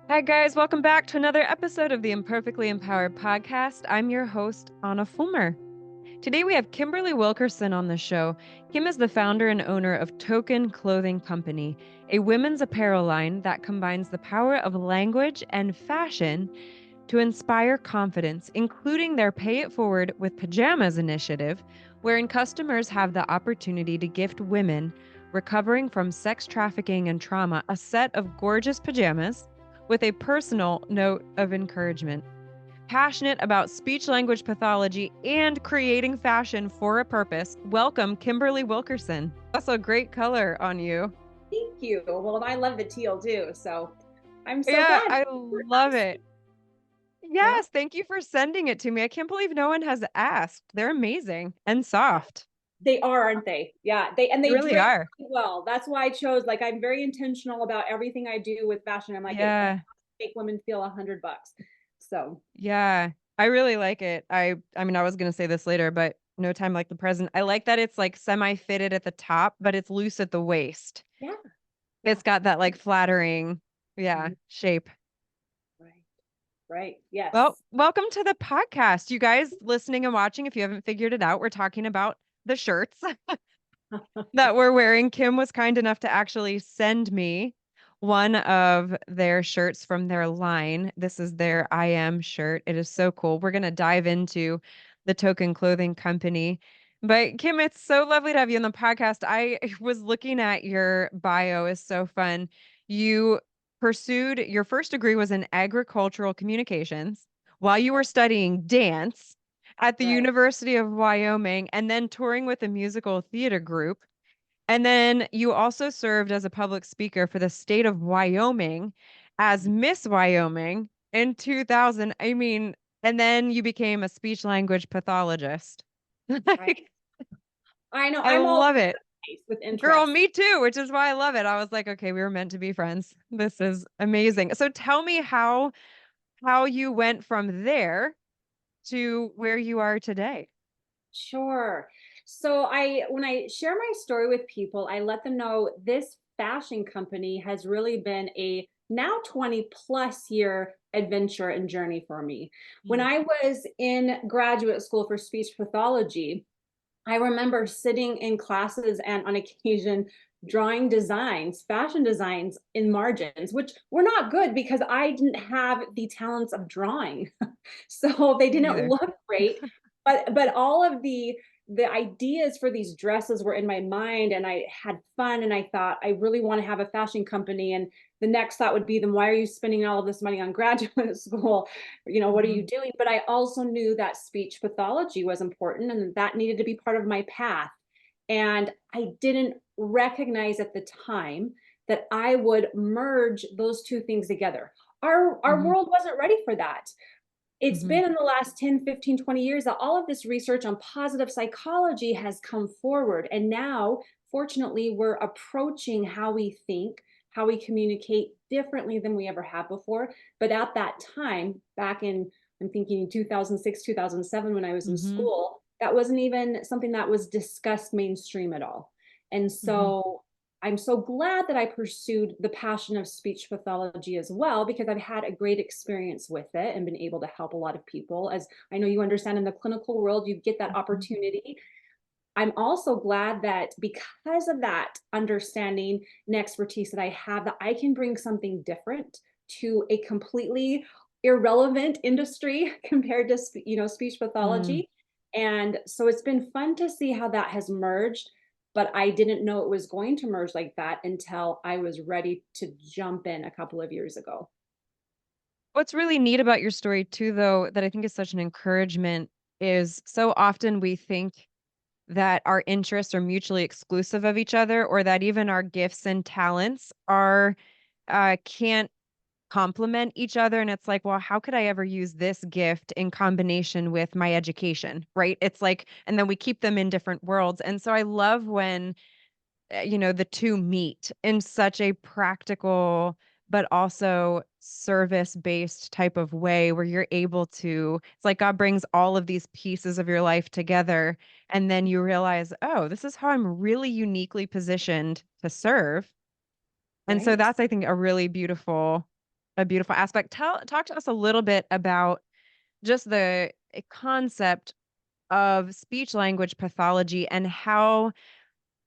Hi, guys. Welcome back to another episode of the Imperfectly Empowered podcast. I'm your host, Ahna Fulmer. Today, we have Kimberly Wilkserson on the show. Kim is the founder and owner of Token Clothing Company, a women's apparel line that combines the power of language and fashion to inspire confidence, including their Pay It Forward with Pajamas initiative, wherein customers have the opportunity to gift women recovering from sex trafficking and trauma a set of gorgeous pajamas with a personal note of encouragement. Passionate about speech language pathology and creating fashion for a purpose, welcome Kimberly Wilkserson. That's a great color on you. Thank you. Well, I love the teal too, so I'm so Yeah, glad. I love Nice. it. Yeah, Yes, thank you for sending it to me. I can't believe no one has asked. They're amazing and soft. they are, aren't they? Yeah, they They really drape are. really well. That's why I chose. Like, I'm very intentional about everything I do with fashion. I'm like, it has Yeah, to make women feel $100. So yeah. I really like it. I mean, I was gonna say this later, but no time like the present. I like that it's like semi-fitted at the top, but it's loose at the waist. yeah, yeah. It's got that like flattering, yeah, Mhm. shape. Right, right. Well, Yes. welcome to the podcast. You guys listening and watching, if you haven't figured it out, we're talking about the shirts that we're wearing. Kim was kind enough to actually send me one of their shirts from their line. This is their I Am shirt. It is so cool. We're going to dive into the Token Clothing Company. But Kim, it's so lovely to have you on the podcast. I was looking at your bio, is so fun. You pursued your first degree was in agricultural communications while you were studying dance at the Right. University of Wyoming and then touring with a musical theater group. And then you also served as a public speaker for the state of Wyoming as Miss Wyoming in 2000. I mean, and then you became a speech language pathologist. Right. Like, I know. I I'm all over love it. the place with Girl, interest. me too, which is why I love it. I was like, okay, we were meant to be friends. This is amazing. So tell me how you went from there to where you are today. Sure. So when I share my story with people, I let them know this fashion company has really been a now 20 plus year adventure and journey for me. When Mm. I was in graduate school for speech pathology, I remember sitting in classes and on occasion drawing designs, fashion designs in margins, which were not good because I didn't have the talents of drawing. So they Me didn't neither. look great, but all of the ideas for these dresses were in my mind, and I had fun, and I thought I really want to have a fashion company. And the next thought would be, then why are you spending all of this money on graduate school? What are you Mhm. doing? But I also knew that speech pathology was important and that needed to be part of my path. And I didn't recognize at the time that I would merge those two things together. Our Mhm. world wasn't ready for that. It's Mhm. been in the last 10, 15, 20 years that all of this research on positive psychology has come forward. And now, fortunately, we're approaching how we think, how we communicate differently than we ever have before. But at that time, back in, I'm thinking 2006, 2007, when I was in Mhm. school, that wasn't even something that was discussed mainstream at all. And Mhm. so I'm so glad that I pursued the passion of speech pathology as well, because I've had a great experience with it and been able to help a lot of people. As I know you understand, in the clinical world, you get that Mhm. opportunity. I'm also glad that because of that understanding and expertise that I have, that I can bring something different to a completely irrelevant industry compared to speech Mm. pathology. And so it's been fun to see how that has merged, but I didn't know it was going to merge like that until I was ready to jump in a couple of years ago. What's really neat about your story too, though, that I think is such an encouragement is so often we think that our interests are mutually exclusive of each other, or that even our gifts and talents are can't complement each other. And it's like, well, how could I ever use this gift in combination with my education? Right. It's like, and then we keep them in different worlds. And so I love when the two meet in such a practical but also service-based type of way where you're able to, it's like God brings all of these pieces of your life together, and then you realize, oh, this is how I'm really uniquely positioned to serve. And so Right. that's, I think, a really beautiful. a beautiful aspect. Talk to us a little bit about just the concept of speech language pathology and how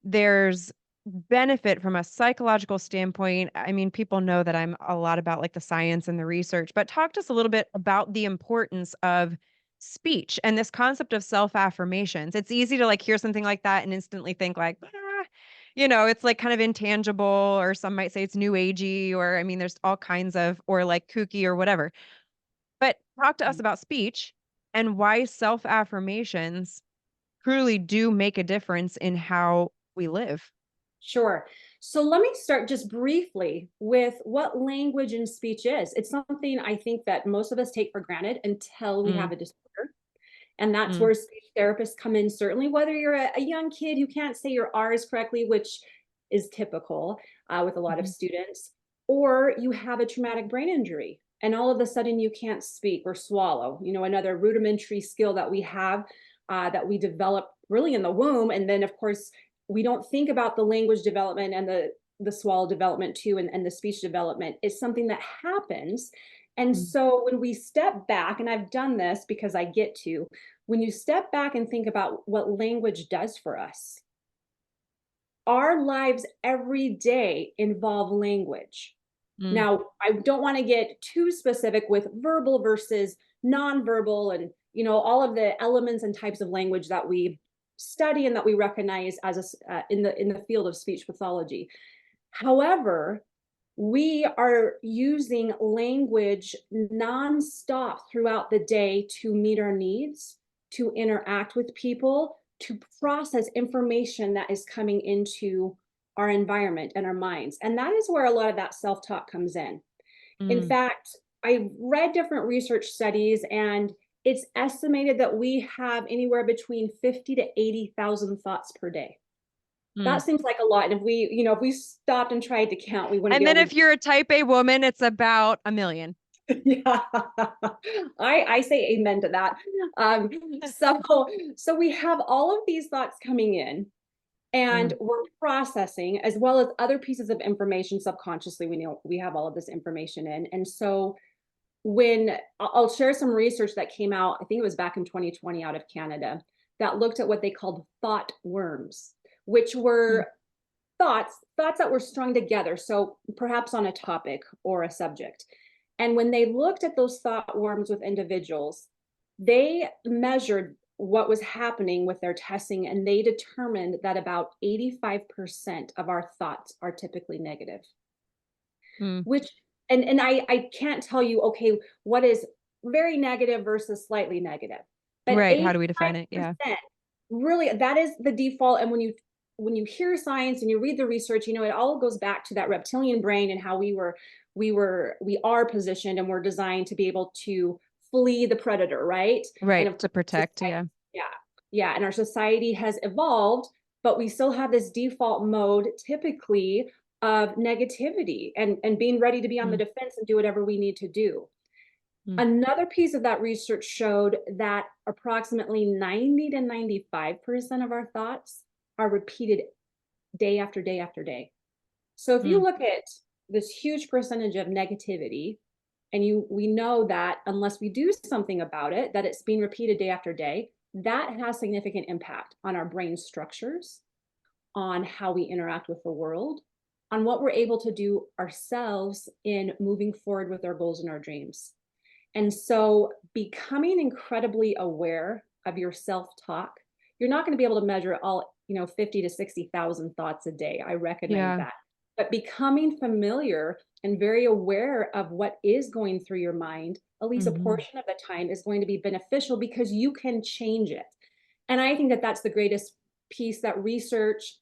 there's benefit from a psychological standpoint. I mean, people know that I'm a lot about like the science and the research, but talk to us a little bit about the importance of speech and this concept of self-affirmations. It's easy to like hear something like that and instantly think like, it's like kind of intangible, or some might say it's new agey, or I mean, there's all kinds of, or like kooky or whatever. But talk to us about speech and why self-affirmations truly do make a difference in how we live. Sure. So let me start just briefly with what language and speech is. It's something I think that most of us take for granted until we Mm, have a disorder. And that's mm, where speech therapists come in, certainly, whether you're a young kid who can't say your R's correctly, which is typical with a lot of mhm, students, or you have a traumatic brain injury and all of a sudden you can't speak or swallow, another rudimentary skill that we have that we develop really in the womb. And then, of course, we don't think about the language development and the swallow development too, and the speech development is something that happens. And mm, so when we step back, and I've done this because I get to, when you step back and think about what language does for us, our lives every day involve language. mm, Now, I don't want to get too specific with verbal versus nonverbal and all of the elements and types of language that we study and that we recognize as in the field of speech pathology. However, we are using language nonstop throughout the day to meet our needs, to interact with people, to process information that is coming into our environment and our minds. And that is where a lot of that self talk comes in. In mm, fact, I read different research studies, and it's estimated that we have anywhere between 50 to 80,000 thoughts per day. mm. That seems like a lot. And if we stopped and tried to count, we wouldn't be And then able to. if you're a type A woman, it's about 1,000,000. Yeah, I say amen to that. Um, so so we have all of these thoughts coming in, and Mm, we're processing as well as other pieces of information subconsciously. We know we have all of this information in, and so when I'll share some research that came out, I think it was back in 2020 out of Canada, that looked at what they called thought worms, which mm, were thoughts that were strung together, so perhaps on a topic or a subject. And when they looked at those thought worms with individuals, they measured what was happening with their testing, and they determined that about 85% of our thoughts are typically negative, mm. which and I can't tell you, okay, what is very negative versus slightly negative, but Right. How do we define it? Yeah. 85%, really, that is the default. And when you hear science and you read the research, it all goes back to that reptilian brain and how we are positioned and we're designed to be able to flee the predator, right? And Right. of To course, protect. Yeah. yeah, yeah, and our society has evolved, but we still have this default mode typically of negativity and being ready to be on the Mm, defense and do whatever we need to do. mm, Another piece of that research showed that approximately 90 to 95% of our thoughts are repeated day after day after day. So if you mm, look at this huge percentage of negativity, and we know that unless we do something about it, that it's being repeated day after day, that has significant impact on our brain structures, on how we interact with the world, on what we're able to do ourselves in moving forward with our goals and our dreams. And so becoming incredibly aware of your self-talk, you're not going to be able to measure all, 50 to 60,000 thoughts a day. I recognize yeah. that. But becoming familiar and very aware of what is going through your mind, at least a Hmm. portion of the time, is going to be beneficial because you can change it. And I think that that's the greatest piece that research,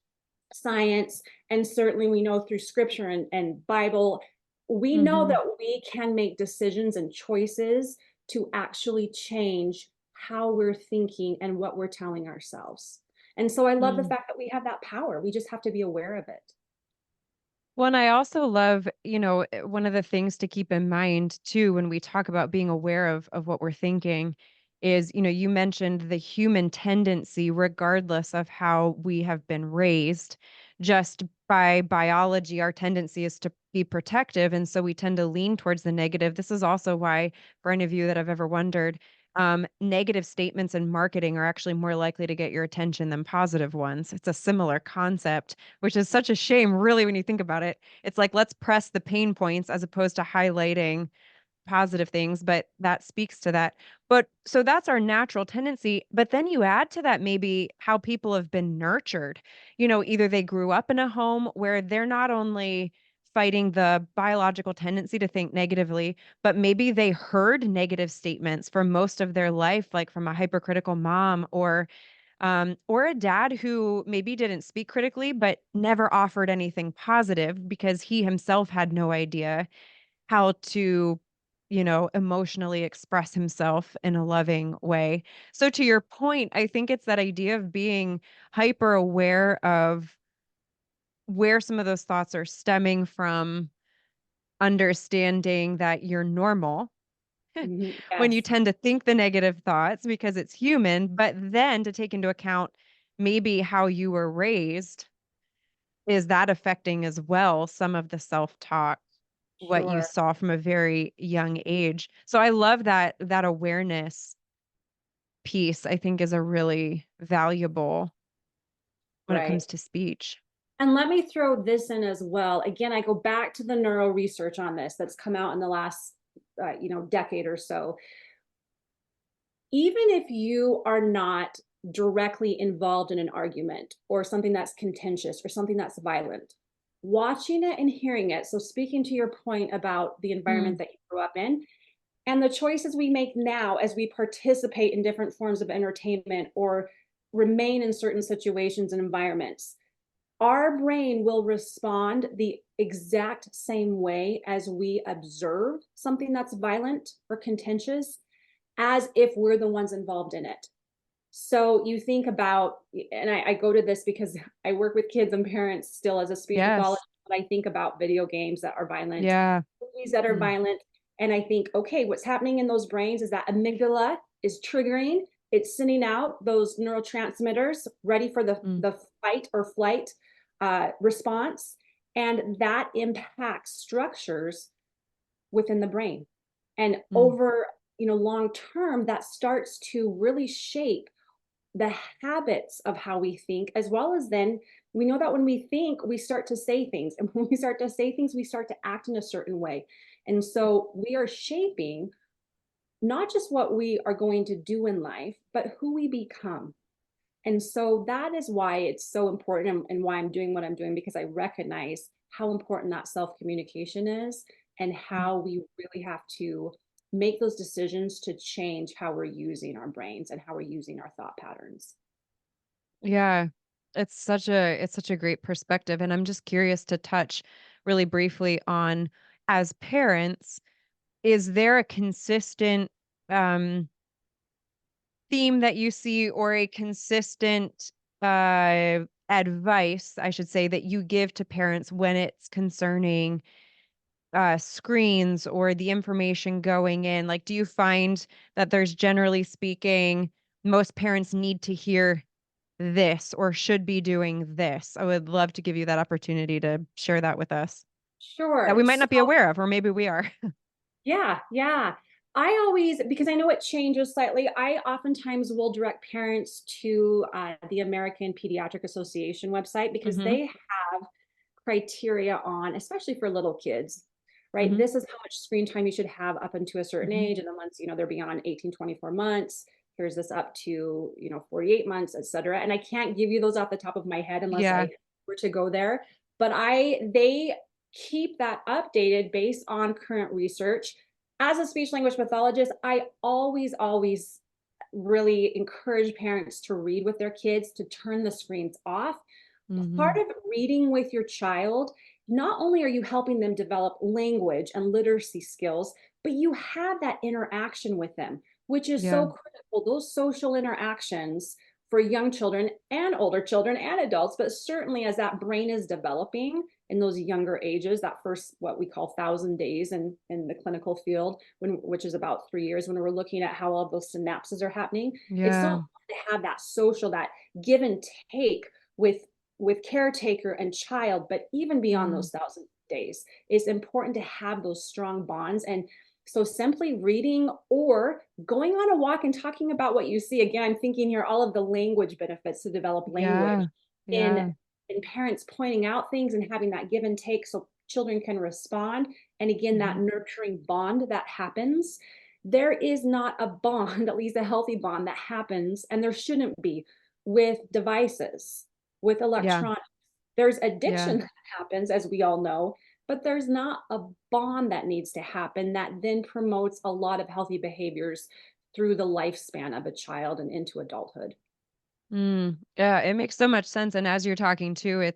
science, and certainly we know through scripture and Bible, we know Hmm. that we can make decisions and choices to actually change how we're thinking and what we're telling ourselves. And so I love the Mm. fact that we have that power. We just have to be aware of it. Well, and I also love, one of the things to keep in mind too when we talk about being aware of what we're thinking is, you mentioned the human tendency, regardless of how we have been raised, just by biology, our tendency is to be protective. And so we tend to lean towards the negative. This is also why, for any of you that have ever wondered, negative statements in marketing are actually more likely to get your attention than positive ones. It's a similar concept, which is such a shame, really, when you think about it. It's like, let's press the pain points as opposed to highlighting positive things, but that speaks to that. But so that's our natural tendency. But then you add to that maybe how people have been nurtured. Either they grew up in a home where they're not only fighting the biological tendency to think negatively, but maybe they heard negative statements for most of their life, like from a hypercritical mom or a dad who maybe didn't speak critically, but never offered anything positive because he himself had no idea how to, emotionally express himself in a loving way. So to your point, I think it's that idea of being hyper aware of where some of those thoughts are stemming from, understanding that you're normal Mhm. when you Yes, tend to think the negative thoughts because it's human, but then to take into account maybe how you were raised, is that affecting as well some of the self-talk, what you sure. saw from a very young age. So I love that awareness piece, I think is a really valuable when it Right. comes to speech. And let me throw this in as well. Again, I go back to the neuro research on this that's come out in the last, decade or so. Even if you are not directly involved in an argument or something that's contentious or something that's violent, watching it and hearing it. So, speaking to your point about the Mm, environment that you grew up in and the choices we make now as we participate in different forms of entertainment or remain in certain situations and environments, our brain will respond the exact same way as we observe something that's violent or contentious as if we're the ones involved in it. So you think about, and I go to this because I work with kids and parents still as a speech yes. pathologist, but I think about video games that are violent, Yeah. movies that are Mm, violent. And I think, okay, what's happening in those brains is that amygdala is triggering, it's sending out those neurotransmitters ready for mm, the fight or flight response. And that impacts structures within the brain. And mm. over, long term, that starts to really shape the habits of how we think, as well as then we know that when we think, we start to say things. And when we start to say things, we start to act in a certain way. And so we are shaping not just what we are going to do in life, but who we become. And so that is why it's so important and why I'm doing what I'm doing, because I recognize how important that self communication is and Mm. how we really have to make those decisions to change how we're using our brains and how we're using our thought patterns. Yeah. It's such a great perspective. And I'm just curious to touch really briefly on, as parents, is there a consistent um theme that you see, or a consistent advice, I should say, that you give to parents when it's concerning screens or the information going in? Like, do you find that there's, generally speaking, most parents need to hear this or should be doing this? I would love to give you that opportunity to share that with us that we Sure. might So not be aware of, or maybe we are. yeah, yeah. I always, because I know it changes slightly, I oftentimes will direct parents to the American Pediatric Association website because Hmm. they have criteria on, especially for little kids, right? Hmm. This is how much screen time you should have up until a certain Hmm. age. And then once, they're beyond 18, 24 months, here's this up to, 48 months, et cetera. And I can't give you those off the top of my head unless Yeah. I were to go there. But they keep that updated based on current research. As a speech language pathologist, I always really encourage parents to read with their kids, to turn the screens off. Part Hmm. of reading with your child, not only are you helping them develop language and literacy skills, but you have that interaction with them, which is Yeah. so critical. Those social interactions for young children and older children and adults, but certainly as that brain is developing in those younger ages, that first, what we call 1,000 days in the clinical field, which is about 3 years, when we're looking at how all those synapses are happening, it's so Yeah. important to have that social, that give and take with with caretaker and child, but even beyond Mm, those 1,000 days, it's important to have those strong bonds. And so simply reading or going on a walk and talking about what you see. Again, I'm thinking here all of the language benefits to develop language yeah. in Yeah. parents pointing out things and having that give and take so children can respond. And again, that Mhm. nurturing bond that happens. There is not a bond, at least a healthy bond that happens, and there shouldn't be, with devices, with Yeah. electronics. There's Yeah. addiction that happens, as we all know, but there's not a bond that needs to happen that then promotes a lot of healthy behaviors through the lifespan of a child and into adulthood. Yeah, it makes so much sense. And as you're talking too,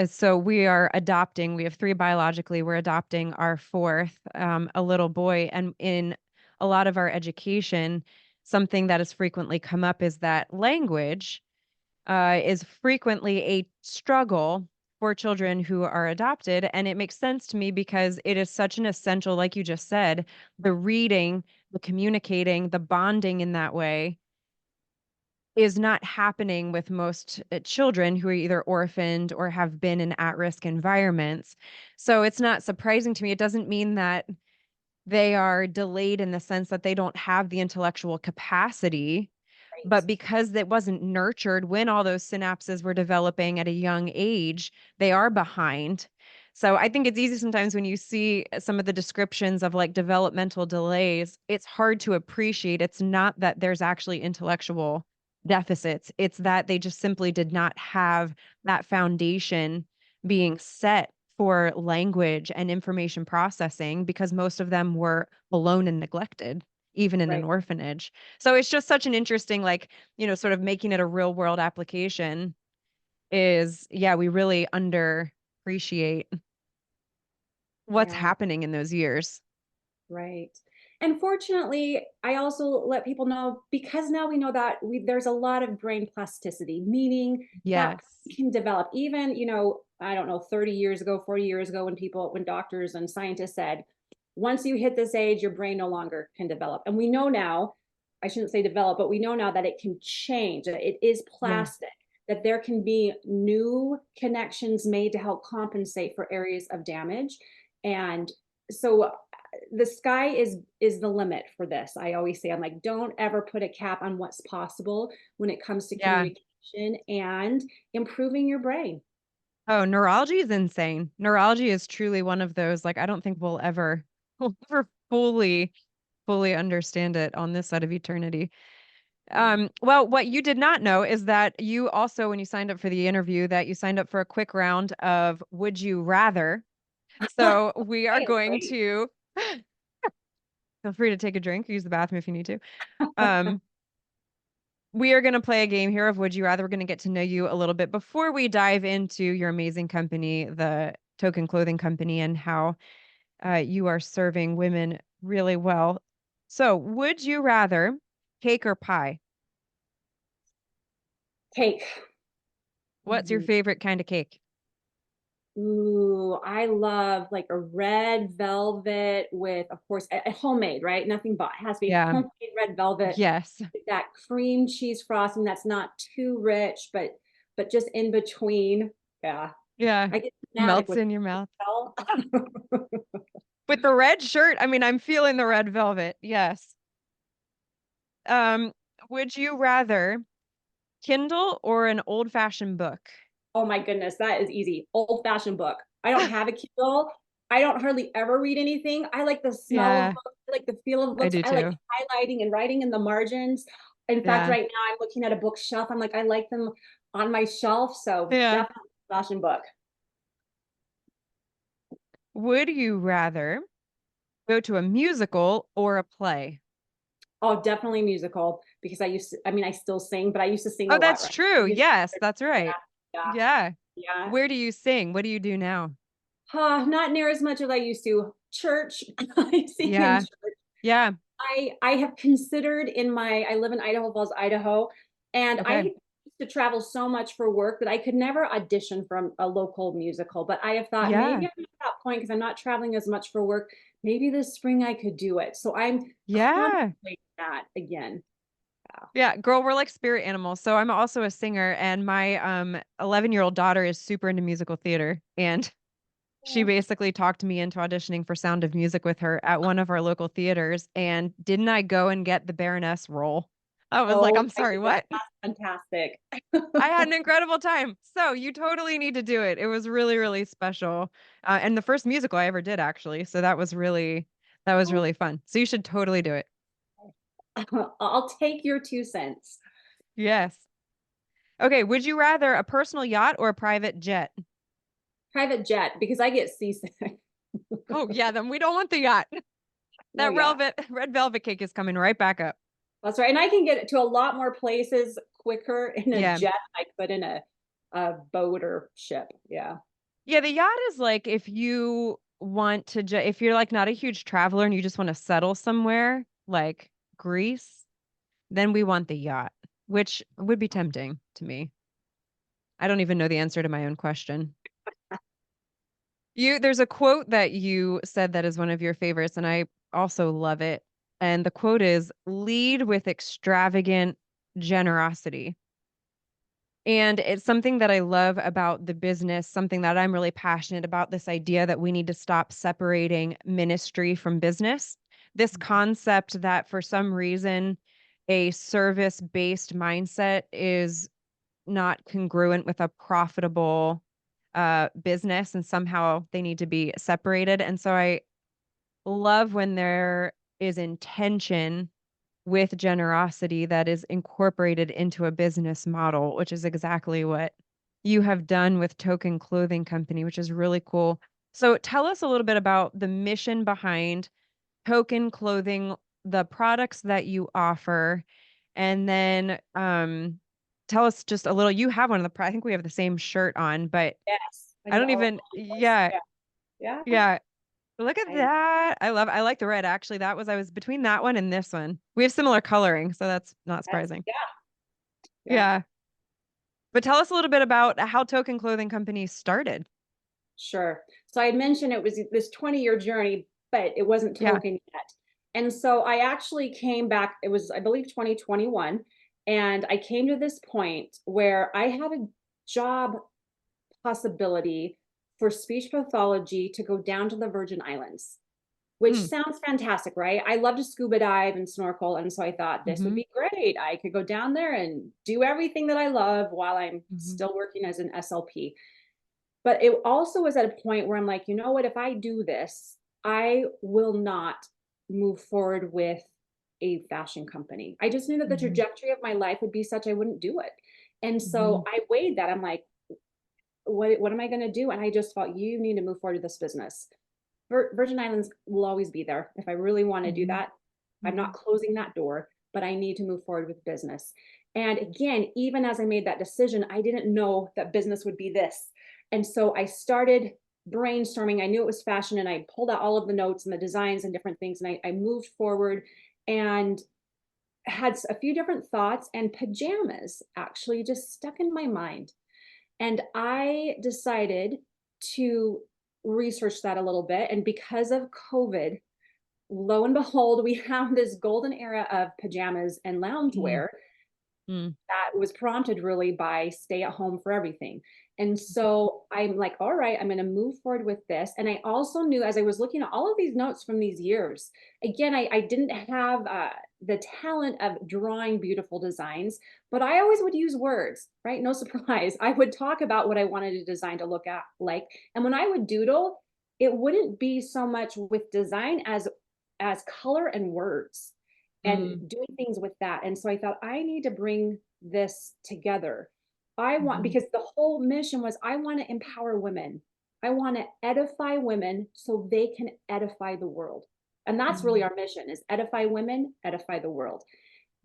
so we are adopting, we have three biologically, we're adopting our fourth, a little boy. And in a lot of our education, something that has frequently come up is that language is frequently a struggle for children who are adopted. And it makes sense to me because it is such an essential, like you just said, the reading, the communicating, the bonding in that way is not happening with most children who are either orphaned or have been in at-risk environments. So it's not surprising to me. It doesn't mean that they are delayed in the sense that they don't have the intellectual capacity, Right. but because it wasn't nurtured when all those synapses were developing at a young age, they are behind. So I think it's easy sometimes when you see some of the descriptions of like developmental delays, it's hard to appreciate. It's not that there's actually intellectual deficits, it's that they just simply did not have that foundation being set for language and information processing because most of them were alone and neglected, even in an Right. orphanage. So it's just such an interesting, like, sort of making it a real world application is, yeah, we really underappreciate what's Yeah. happening in those years. Right. And fortunately, I also let people know, because now we know that there's a lot of brain plasticity, meaning that Yes. can develop. Even, I don't know, 30 years ago, 40 years ago, when doctors and scientists said, once you hit this age, your brain no longer can develop. And we know now, I shouldn't say develop, but we know now that it can change, that it is Yeah. plastic, that there can be new connections made to help compensate for areas of damage. And so the sky is the limit for this. I always say, I'm like, don't ever put a cap on what's possible when it comes to Yeah. communication and improving your brain. Oh, neurology is insane. Neurology is truly one of those, like, I don't think we'll ever fully understand it on this side of eternity. Well, what you did not know is that you also, when you signed up for the interview, that you signed up for a quick round of Would You Rather. So we are Okay, going great. to feel free to take a drink, use the bathroom if you need to. Um, we are going to play a game here of Would You Rather. We're going to get to know you a little bit before we dive into your amazing company, the Token Clothing Company, and how you are serving women really well. So, would you rather cake or pie? Cake. What's your Mhm. favorite kind of cake? Ooh, I love like a red velvet with, of course, a homemade, right? Nothing but it has to be Yeah. homemade red velvet Yes. with that cream cheese frosting that's not too rich, but just in between. Yeah, Yeah. I get fanatic Melts with in your mouth. well. With the red shirt, I mean, I'm feeling the red velvet. Yes. Um, would you rather Kindle or an old-fashioned book? Oh my goodness, that is easy. Old-fashioned book. I don't have a Kindle. I don't hardly ever read anything. I like the smell of Yeah, books. I like the feel of I books. do I like too. highlighting and writing in the margins. In fact, Yeah. right now I'm looking at a bookshelf. I'm like, I like them on my shelf. So Yeah. definitely fashion book. Would you rather go to a musical or a play? Oh, definitely musical, because I mean, I still sing, but I used to sing a Oh, lot, that's right? true. Yeah, Yes, that's right. yeah, Yeah. yeah. Where do you sing? What do you do now? Not near as much as I used to. Church, I sing in Yeah. church. Yeah. I have considered I live in Idaho Falls, Idaho, and I Okay. used to travel so much for work that I could never audition from a local musical. But I have thought, Yeah. maybe I'm at that point because I'm not traveling as much for work. Maybe this spring I could do it. So I'm Yeah. contemplating that again. Yeah, girl, we're like spirit animals. So I'm also a singer, and my 11-year-old daughter is super into musical theater, and she Yeah. basically talked me into auditioning for Sound of Music with her at one of our local theaters. And didn't I go and get the Baroness role? I was like, Oh I'm my sorry, goodness, what? that's fantastic. I had an incredible time. So you totally need to do it. It was really, really special. And the first musical I ever did, actually. So that was really fun. So you should totally do it. I'll take your 2 cents. Yes. Okay. Would you rather a personal yacht or a private jet? Private jet because I get seasick. Oh, yeah. Then we don't want the yacht. No, That yeah, red velvet cake is coming right back up. that's right. And I can get to a lot more places quicker in a Yeah. jet than I could in a boat or ship. Yeah. Yeah. The yacht is like if you want to, if you're like not a huge traveler and you just want to settle somewhere like Greece, then we want the yacht, which would be tempting to me. I don't even know the answer to my own question. There's a quote that you said that is one of your favorites, and I also love it. And the quote is lead with extravagant generosity. And it's something that I love about the business, something that I'm really passionate about, this idea that we need to stop separating ministry from business. This concept that for some reason a service-based mindset is not congruent with a profitable business, and somehow they need to be separated. And so I love when there is intention with generosity that is incorporated into a business model, which is exactly what you have done with Token Clothing Company, which is really cool. So tell us a little bit about the mission behind Token Clothing, the products that you offer, and then tell us just a little. You have one of the, I think we have the same shirt on, but Yes. I I got don't all even, this. yeah, Yeah. Yeah. yeah. Look at I, that. I like the red actually. I was between that one and this one. We have similar coloring, so that's not that's, surprising. yeah. Yeah. Yeah. But tell us a little bit about how Token Clothing Company started. Sure. So I had mentioned it was this 20-year journey, but it wasn't Yeah. token yet. And so I actually came back, it was, I believe, 2021. And I came to this point where I had a job possibility for speech pathology to go down to the Virgin Islands, which Mm. sounds fantastic, right? I love to scuba dive and snorkel. And so I thought this would Hmm. be great. I could go down there and do everything that I love while I'm Hmm. still working as an SLP. But it also was at a point where I'm like, you know what, if I do this, I will not move forward with a fashion company. I just knew that the Hmm. trajectory of my life would be such I wouldn't do it. And Hmm. so I weighed that. I'm like, what am I going to do? And I just felt you need to move forward with this business. Virgin Islands will always be there. If I really want to do Hmm. that, I'm Hmm. not closing that door, but I need to move forward with business. And again, even as I made that decision, I didn't know that business would be this. And so I started brainstorming. I knew it was fashion and I pulled out all of the notes and the designs and different things. And I moved forward and had a few different thoughts, and pajamas actually just stuck in my mind. And I decided to research that a little bit. And because of COVID, lo and behold, we have this golden era of pajamas and Hmm. loungewear Hmm. that was prompted really by stay at home for everything. And so I'm like, all right, I'm going to move forward with this. And I also knew as I was looking at all of these notes from these years, again, I didn't have the talent of drawing beautiful designs, but I always would use words, right? No surprise. I would talk about what I wanted a design to look at like. And when I would doodle, it wouldn't be so much with design as color and words and Hmm. doing things with that. And so I thought I need to bring this together. I want, Hmm. because the whole mission was I want to empower women. I want to edify women so they can edify the world. And that's really Hmm. our mission is edify women, edify the world.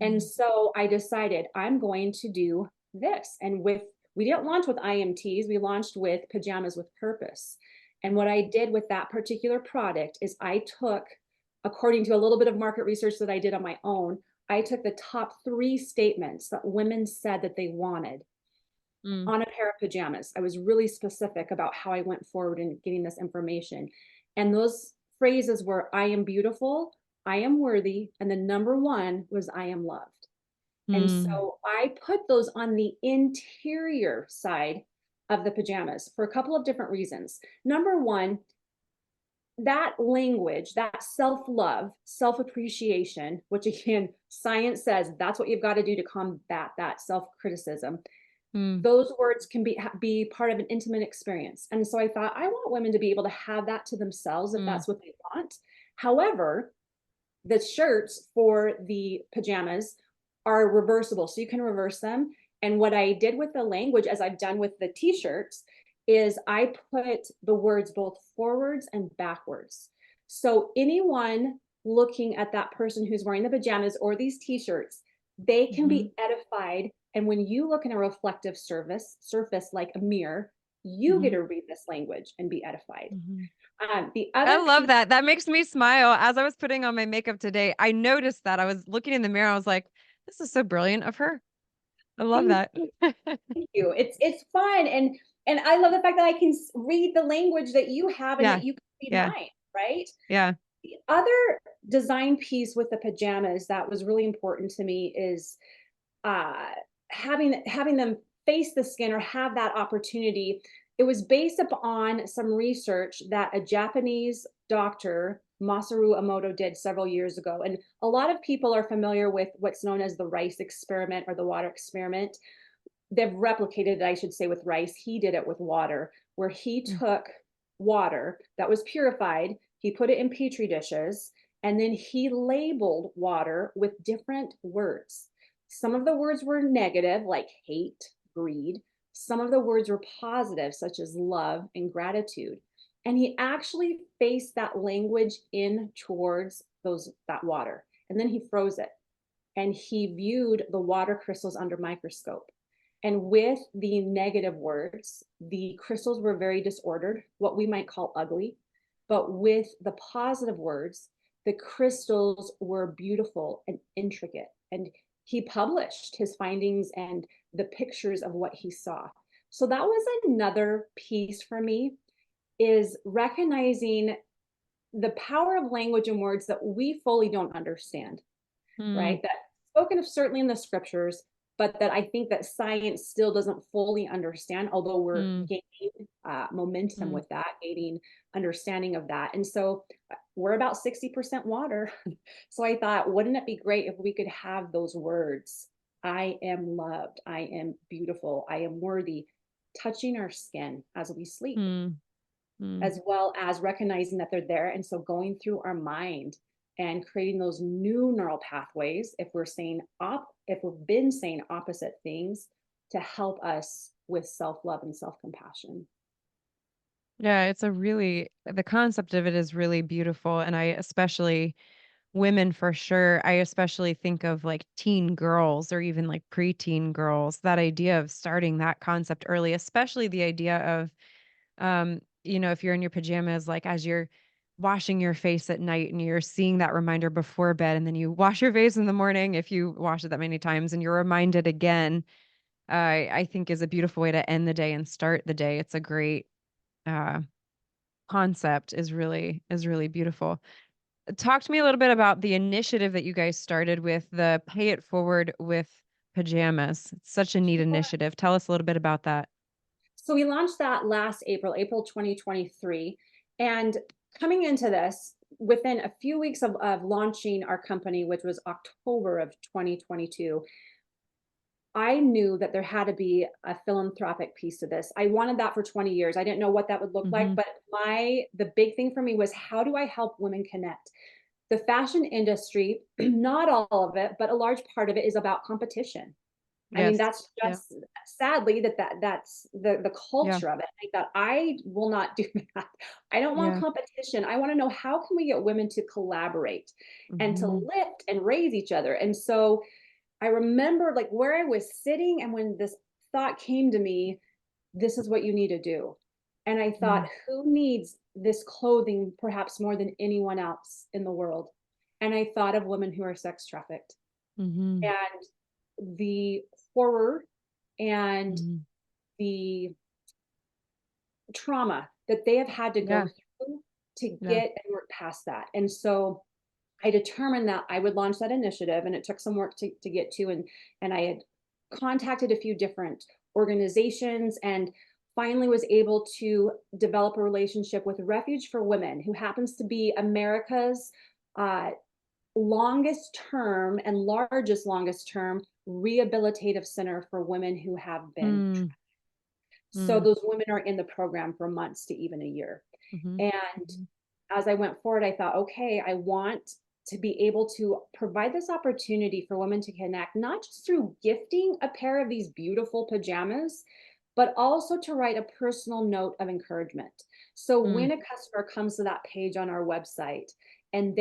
And Hmm. so I decided I'm going to do this. And we didn't launch with IMTs, we launched with pajamas with purpose. And what I did with that particular product is I took, according to a little bit of market research that I did on my own, I took the top 3 statements that women said that they wanted Hmm. on a pair of pajamas. I was really specific about how I went forward in getting this information. And those phrases were I am beautiful, I am worthy, and the number one was I am loved. And Mm. so I put those on the interior side of the pajamas for a couple of different reasons. Number one, that language, that self-love, self-appreciation, which again, science says that's what you've got to do to combat that self-criticism. Mm. Those words can be part of an intimate experience. And so I thought, I want women to be able to have that to themselves if Mm. that's what they want. However, the shirts for the pajamas are reversible, so you can reverse them. And what I did with the language, as I've done with the t-shirts, is I put the words both forwards and backwards. So anyone looking at that person who's wearing the pajamas or these t-shirts, they can Mm-hmm. be edified. And when you look in a reflective surface like a mirror, you get Mm-hmm. to read this language and be edified. Mm-hmm. The I other love piece. that. That makes me smile. As I was putting on my makeup today, I noticed that I was looking in the mirror. I was like, this is so brilliant of her. I love Thank that. you. It's fun, and I love the fact that I can read the language that you have and Yeah. that you can read Yeah. mine, right? Yeah. The other design piece with the pajamas that was really important to me is uh, having them face the skin or have that opportunity. It was based upon some research that a Japanese doctor, Masaru Emoto, did several years ago. And a lot of people are familiar with what's known as the rice experiment or the water experiment. They've replicated it, I should say, with rice. He did it with water, where he Mm. took water that was purified, he put it in petri dishes, and then he labeled water with different words. Some of the words were negative, like hate, greed. Some of the words were positive, such as love and gratitude. And he actually faced that language in towards that water. And then he froze it and he viewed the water crystals under microscope. And with the negative words, the crystals were very disordered, what we might call ugly. But with the positive words, the crystals were beautiful and intricate. And he published his findings and the pictures of what he saw. So that was another piece for me, is recognizing the power of language and words that we fully don't understand, Mm. right? That spoken of certainly in the scriptures, but that I think that science still doesn't fully understand, although we're Mm. gaining momentum Mm. with that, gaining understanding of that. And so we're about 60% water. So I thought, wouldn't it be great if we could have those words? I am loved. I am beautiful. I am worthy, touching our skin as we sleep, Mm. Mm. as well as recognizing that they're there. And so going through our mind and creating those new neural pathways, if we've been saying opposite things, to help us with self-love and self-compassion. Yeah, the concept of it is really beautiful. And I especially, women for sure, I especially think of like teen girls or even like preteen girls, that idea of starting that concept early, especially the idea of, if you're in your pajamas, like as you're washing your face at night and you're seeing that reminder before bed, and then you wash your face in the morning if you wash it that many times and you're reminded again, I think is a beautiful way to end the day and start the day. It's a great uh, concept is really beautiful. Talk to me a little bit about the initiative that you guys started with the Pay It Forward with pajamas. It's such a neat Sure. initiative. Tell us a little bit about that. So we launched that last April 2023. And coming into this, within a few weeks of launching our company, which was October of 2022, I knew that there had to be a philanthropic piece to this. I wanted that for 20 years. I didn't know what that would look like, Hmm. but the big thing for me was, how do I help women connect? The fashion industry, not all of it, but a large part of it is about competition. I mean, Yes. that's Yeah. just sadly that's the Yeah. culture of it. I thought, I will not do that. I don't want Yeah. competition. I want to know, how can we get women to collaborate and to Hmm. lift and raise each other? And so I remember like where I was sitting, and when this thought came to me, this is what you need to do. And I thought, who needs this clothing perhaps more than anyone else in the world? And I thought of women who are sex trafficked, Hmm. and the horror and Hmm. the trauma that they have had to go Yeah. through to Yeah. get and work past that. And so I determined that I would launch that initiative, and it took some work to get to, and I had contacted a few different organizations and finally was able to develop a relationship with Refuge for Women, who happens to be America's uh, longest term and longest term rehabilitative center for women who have been. Mm, So mm, those women are in the program for months to even a year. mm-hmm, And mm-hmm, as I went forward, I thought, okay, I want to be able to provide this opportunity for women to connect, not just through gifting a pair of these beautiful pajamas, but also to write a personal note of encouragement. So mm, when a customer comes to that page on our website, and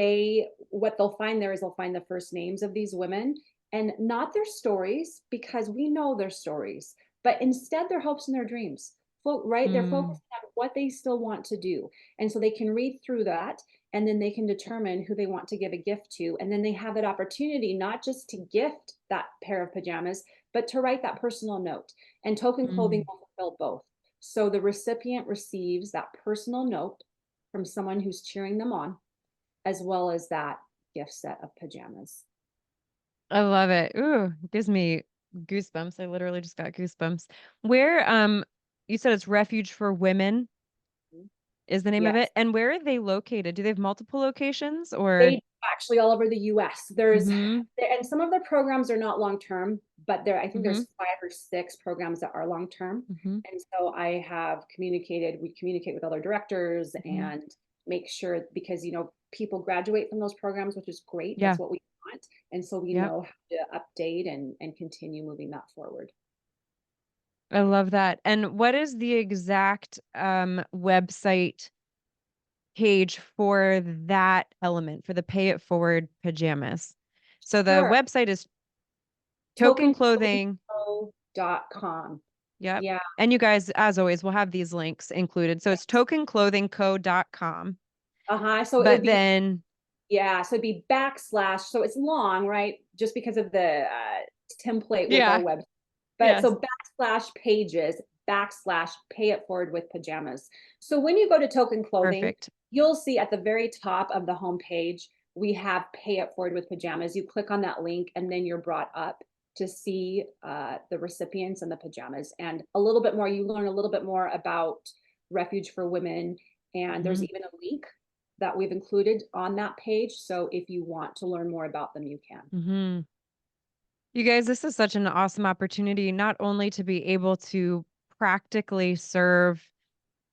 what they'll find there is they'll find the first names of these women and not their stories, because we know their stories, but instead their hopes and their dreams. Right? They're mm, focused on what they still want to do. And so they can read through that, and then they can determine who they want to give a gift to. And then they have that opportunity not just to gift that pair of pajamas, but to write that personal note. And token clothing mm. will fulfill both. So the recipient receives that personal note from someone who's cheering them on, as well as that gift set of pajamas. I love it. Ooh, gives me goosebumps. I literally just got goosebumps. Where, you said it's Refuge for Women is the name of Yes. it. And where are they located? Do they have multiple locations or? They actually all over the US. There's Mm-hmm. and some of their programs are not long term, but I think Mm-hmm. there's 5 or 6 programs that are long term. Mm-hmm. And so we communicate with other directors Mm-hmm. and make sure, because people graduate from those programs, which is great. Yeah. That's what we want. And so we Yep. know how to update and continue moving that forward. I love that. And what is the exact website page for that element for the Pay It Forward pajamas? So the Sure. website is Token Clothing. tokenclothingco.com. Yep. Yeah. And you guys, as always, will have these links included. So it's tokenclothingco.com. Uh-huh. So it would But be then, Yeah, so it'd be backslash. So it's long, right? Just because of the template with our yeah, web. But yes, so backslash pages, backslash pay it forward with pajamas. So when you go to Token Clothing, perfect. you'll see at the very top of the home page, we have pay it forward with pajamas. You click on that link and then you're brought up to see the recipients and the pajamas and a little bit more. You learn a little bit more about Refuge for Women. And there's Hmm. even a link that we've included on that page. So if you want to learn more about them, you can. Hmm. You guys, this is such an awesome opportunity, not only to be able to practically serve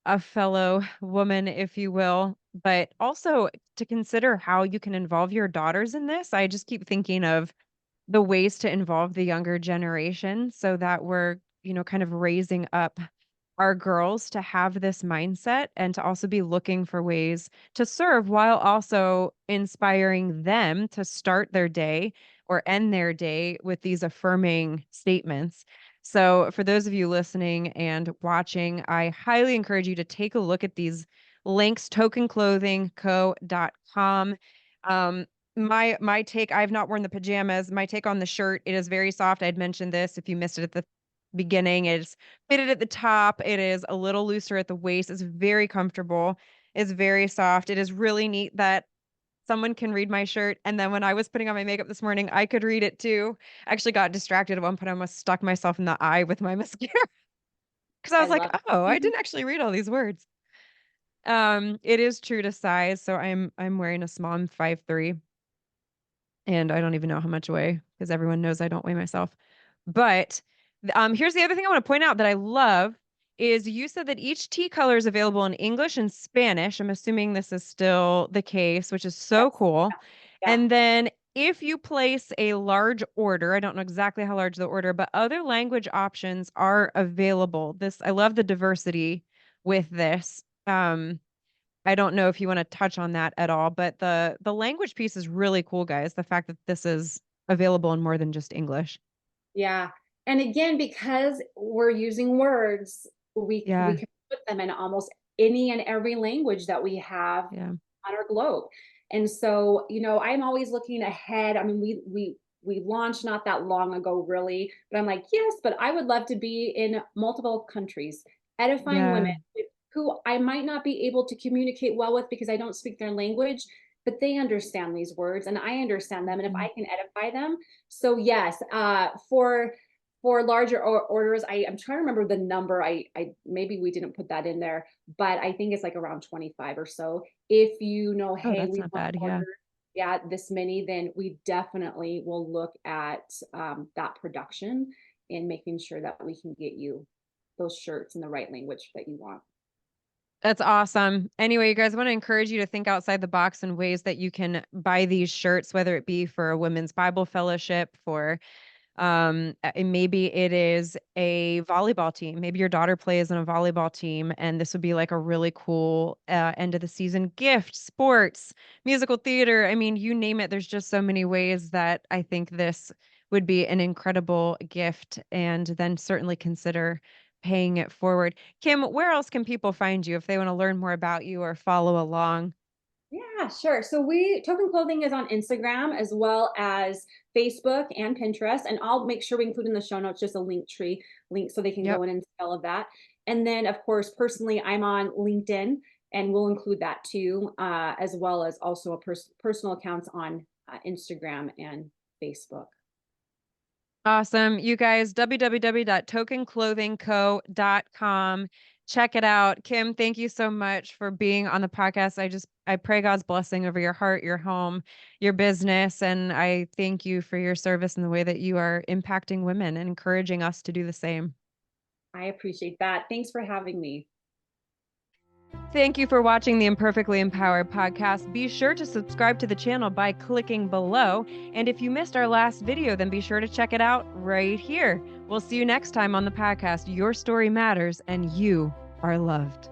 a fellow woman, if you will, but also to consider how you can involve your daughters in this. I just keep thinking of the ways to involve the younger generation so that we're, kind of raising up our girls to have this mindset and to also be looking for ways to serve while also inspiring them to start their day or end their day with these affirming statements. So, for those of you listening and watching, I highly encourage you to take a look at these links, tokenclothingco.com. My take, I've not worn the pajamas. My take on the shirt, it is very soft. I'd mentioned this if you missed it at the beginning. It's fitted at the top. It is a little looser at the waist. It's very comfortable. It's very soft. It is really neat that someone can read my shirt. And then when I was putting on my makeup this morning, I could read it too. I actually got distracted at one point. I almost stuck myself in the eye with my mascara because I I was like, love oh, I it. didn't actually read all these words. It is true to size. So I'm wearing a small. I'm 5'3" and I don't even know how much I weigh because everyone knows I don't weigh myself. But here's the other thing I want to point out that I love is you said that each tea color is available in English and Spanish. I'm assuming this is still the case, which is so Yes. cool. Yeah. And then if you place a large order, I don't know exactly how large the order, but other language options are available. This I love the diversity with this. I don't know if you want to touch on that at all, but the language piece is really cool, guys. The fact that this is available in more than just English. Yeah. And again, because we're using words, we Yeah, can put them in almost any and every language that we have yeah, on our globe. And so, I'm always looking ahead. I mean, we launched not that long ago, really, but I'm like, yes, but I would love to be in multiple countries, edifying women yeah. who I might not be able to communicate well with because I don't speak their language. but they understand these words and I understand them. And if Mhm. I can edify them, so yes, for larger orders, I'm trying to remember the number. I maybe we didn't put that in there, but I think it's like around 25 or so. If you know, Oh, hey, that's we not want bad. to Yeah. order, yeah, this many, then we definitely will look at that production and making sure that we can get you those shirts in the right language that you want. That's awesome. Anyway, you guys, want to encourage you to think outside the box in ways that you can buy these shirts, whether it be for a women's Bible fellowship, for and maybe it is a volleyball team. Maybe your daughter plays in a volleyball team, and this would be like a really cool end of the season gift. Sports, musical theater. I mean, you name it. There's just so many ways that I think this would be an incredible gift, and then certainly consider paying it forward. Kim, where else can people find you if they want to learn more about you or follow along? Yeah, sure. So Token Clothing is on Instagram as well as Facebook and Pinterest. And I'll make sure we include in the show notes just a link tree link so they can Yep. go in and see all of that. And then of course, personally, I'm on LinkedIn and we'll include that too, as well as also a personal accounts on Instagram and Facebook. Awesome. You guys, www.tokenclothingco.com. Check it out. Kim, thank you so much for being on the podcast. I pray God's blessing over your heart, your home, your business. And I thank you for your service and the way that you are impacting women and encouraging us to do the same. I appreciate that. Thanks for having me. Thank you for watching the Imperfectly Empowered podcast. Be sure to subscribe to the channel by clicking below. And if you missed our last video, then be sure to check it out right here. We'll see you next time on the podcast. Your story matters and you are loved.